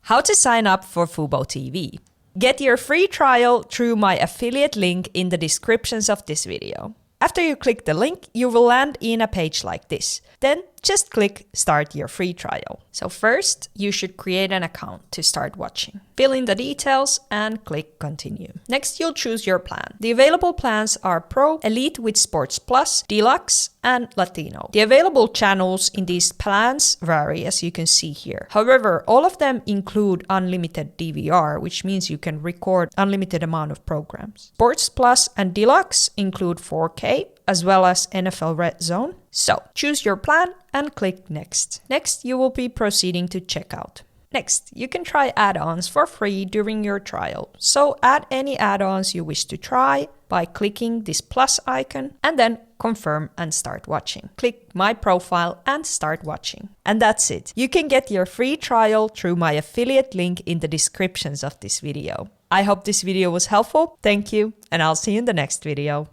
How to sign up for Fubo TV. Get your free trial through my affiliate link in the descriptions of this video. After you click the link, you will land in a page like this. Then just click Start your free trial. So first, you should create an account to start watching. Fill in the details and click Continue. Next, you'll choose your plan. The available plans are Pro, Elite with Sports Plus, Deluxe, and Latino. The available channels in these plans vary, as you can see here. However, all of them include unlimited DVR, which means you can record unlimited amount of programs. Sports Plus and Deluxe include 4K, as well as NFL Red Zone. So, choose your plan and click Next. Next, you will be proceeding to checkout. Next, you can try add-ons for free during your trial. So, add any add-ons you wish to try by clicking this plus icon and then confirm and start watching. Click My Profile and start watching. And that's it. You can get your free trial through my affiliate link in the descriptions of this video. I hope this video was helpful. Thank you, and I'll see you in the next video.